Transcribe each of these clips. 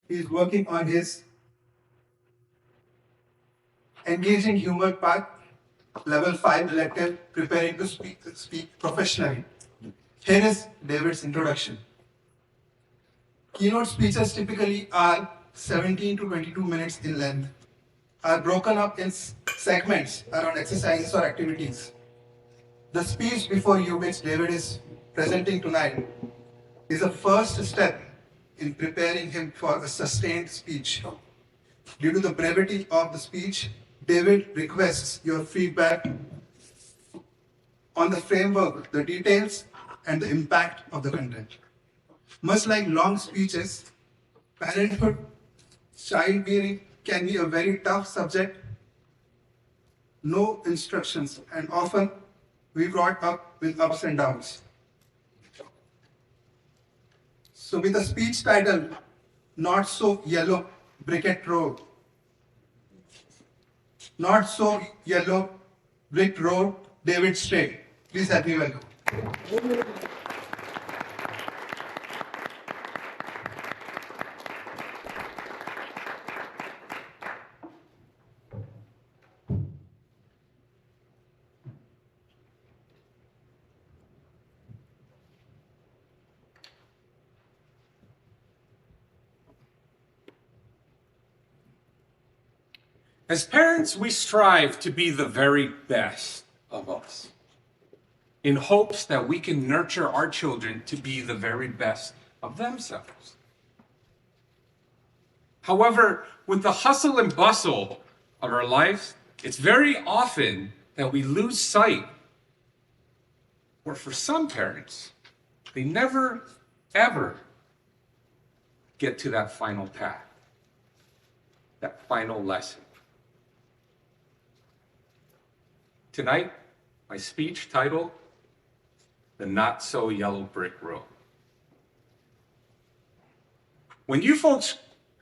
He's working on his engaging humor part, level 5 elective, preparing to speak professionally. Here is David's introduction. Keynote speeches typically are 17 to 22 minutes in length, are broken up in segments around exercises or activities. The speech before you, which David is presenting tonight, is a first step in preparing him for a sustained speech. Due to the brevity of the speech, David requests your feedback on the framework, the details, and the impact of the content. Much like long speeches, parenthood, child bearing can be a very tough subject. No instructions, and often we brought up with ups and downs. So, with the speech title, Not So Yellow Briquette Road, Not So Yellow Brick Road, David Stray. Please help me welcome. As parents, we strive to be the very best of us in hopes that we can nurture our children to be the very best of themselves. However, with the hustle and bustle of our lives, it's very often that we lose sight, or for some parents, they never, ever get to that final path, that final lesson. Tonight, my speech titled, The Not So Yellow Brick Road. When you folks,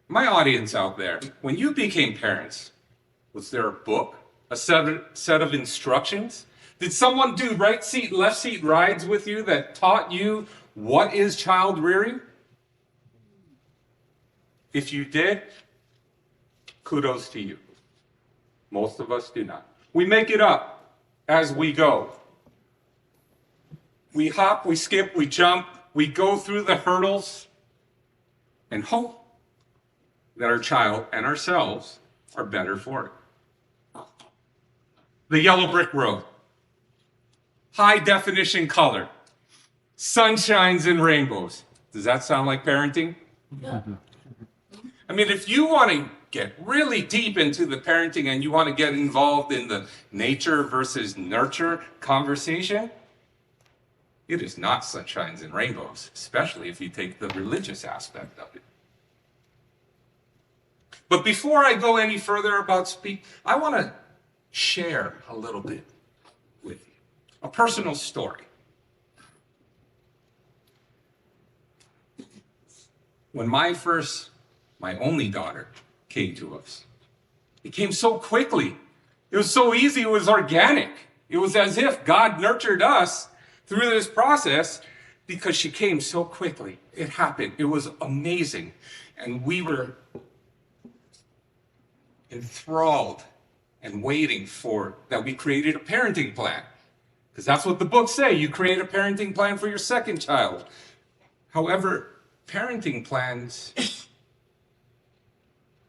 my audience out there, when you became parents, was there a book, a set of instructions? Did someone do right seat, left seat rides with you that taught you what is child rearing? If you did, kudos to you. Most of us do not. We make it up as we go. We hop, we skip, we jump, we go through the hurdles and hope that our child and ourselves are better for it. The yellow brick road. High definition color. Sunshines and rainbows. Does that sound like parenting? Yeah. I mean, if you want to get really deep into the parenting and you want to get involved in the nature versus nurture conversation, it is not sunshines and rainbows, especially if you take the religious aspect of it. But before I go any further about speech, I want to share a little bit with you, a personal story. When my only daughter came to us, it came so quickly. It was so easy. It was organic. It was as if God nurtured us through this process because she came so quickly. It happened. It was amazing. And we were enthralled and waiting for that we created a parenting plan. Because that's what the books say. You create a parenting plan for your second child. However, parenting plans,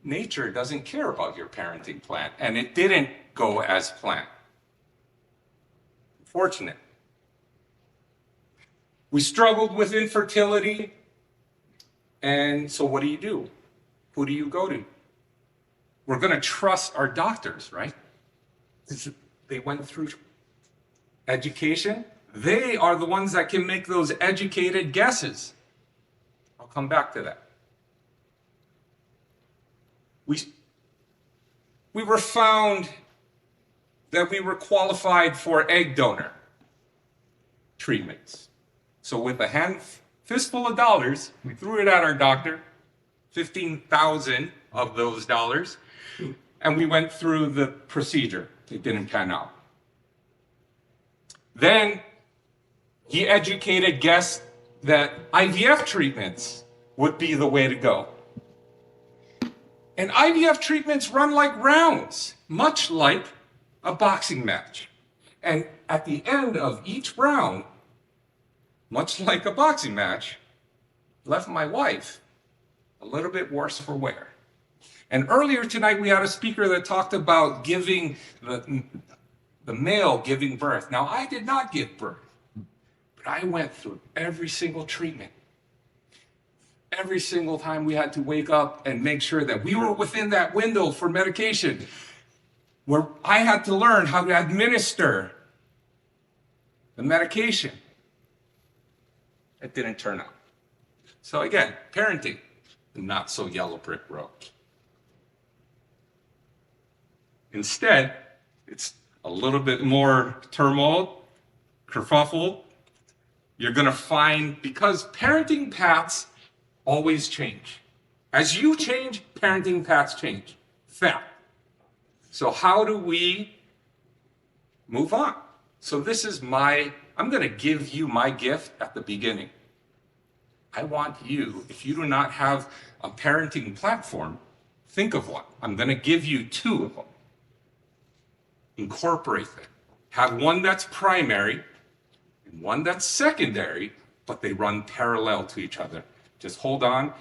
nature doesn't care about your parenting plan. And it didn't go as planned. Fortunate. We struggled with infertility. And so what do? Who do you go to? We're going to trust our doctors, right? They went through education. They are the ones that can make those educated guesses. I'll come back to that. We were found that we were qualified for egg donor treatments. So with a fistful of dollars, we threw it at our doctor, 15,000 of those dollars, and we went through the procedure. It didn't pan out. Then he educated guests that IVF treatments would be the way to go. And IVF treatments run like rounds, much like a boxing match. And at the end of each round, much like a boxing match, left my wife a little bit worse for wear. And earlier tonight, we had a speaker that talked about giving the male giving birth. Now, I did not give birth, but I went through every single treatment. Every single time we had to wake up and make sure that we were within that window for medication, where I had to learn how to administer the medication. It didn't turn out. So again, parenting, not so yellow brick road. Instead, it's a little bit more turmoil, kerfuffle. You're going to find, because parenting paths always change. As you change, parenting paths change. Fact. So how do we move on? So this is I'm going to give you my gift at the beginning. I want you, if you do not have a parenting platform, think of one. I'm going to give you 2 of them. Incorporate them. Have one that's primary and one that's secondary, but they run parallel to each other. Just hold on.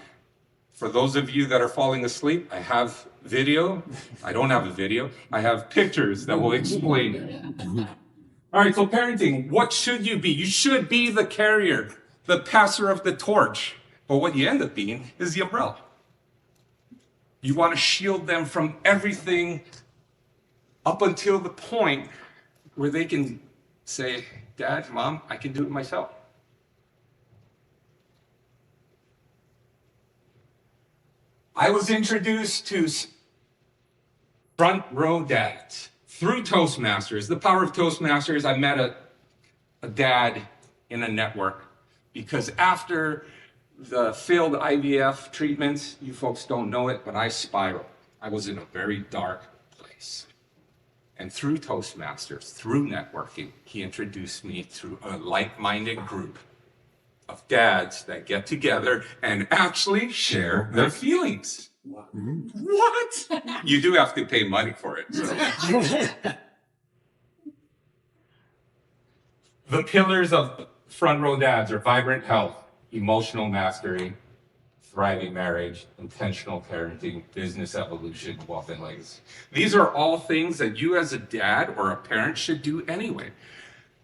For those of you that are falling asleep, I have video. I don't have a video. I have pictures that will explain it. All right, so parenting, what should you be? You should be the carrier, the passer of the torch. But what you end up being is the umbrella. You want to shield them from everything up until the point where they can say, Dad, Mom, I can do it myself. I was introduced to Front Row Dads through Toastmasters. The power of Toastmasters, I met a dad in a network, because after the failed IVF treatments, you folks don't know it, but I spiraled. I was in a very dark place. And through Toastmasters, through networking, he introduced me to a like-minded group of dads that get together and actually share their feelings. What? You do have to pay money for it. So. The pillars of Front Row Dads are vibrant health, emotional mastery, thriving marriage, intentional parenting, business evolution, wealth and legacy. These are all things that you as a dad or a parent should do anyway.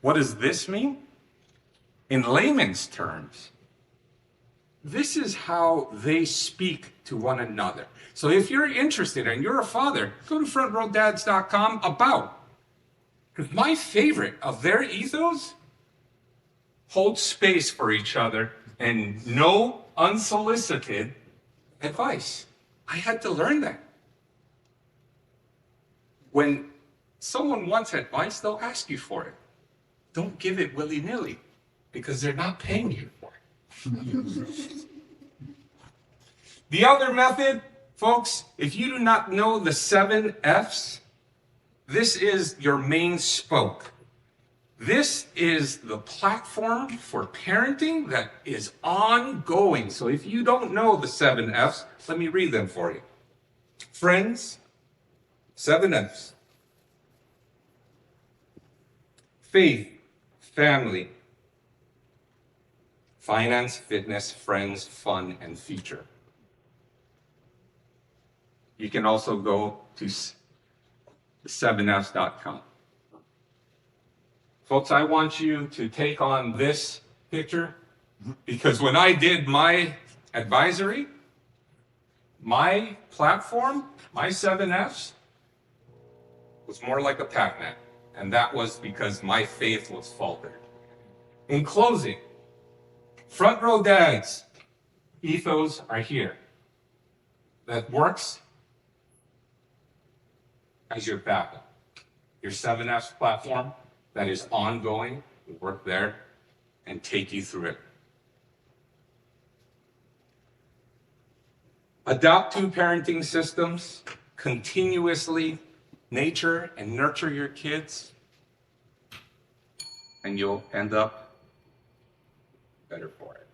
What does this mean? In layman's terms, this is how they speak to one another. So if you're interested and you're a father, go to frontrowdads.com about. Because my favorite of their ethos, hold space for each other and no unsolicited advice. I had to learn that. When someone wants advice, they'll ask you for it. Don't give it willy-nilly, because they're not paying you for it. The other method, folks, if you do not know the 7 F's, this is your main spoke. This is the platform for parenting that is ongoing. So if you don't know the 7 F's, let me read them for you. Friends, 7 F's. Faith, family, finance, fitness, friends, fun, and future. You can also go to 7fs.com. Folks, I want you to take on this picture, because when I did my advisory, my platform, my 7Fs, was more like a Pac-Man. And that was because my faith was faltered. In closing, Front Row Dads ethos are here. That works as your backup. Your 7Fs platform that is ongoing, will work there and take you through it. Adopt 2 parenting systems, continuously nature and nurture your kids, and you'll end up better for it.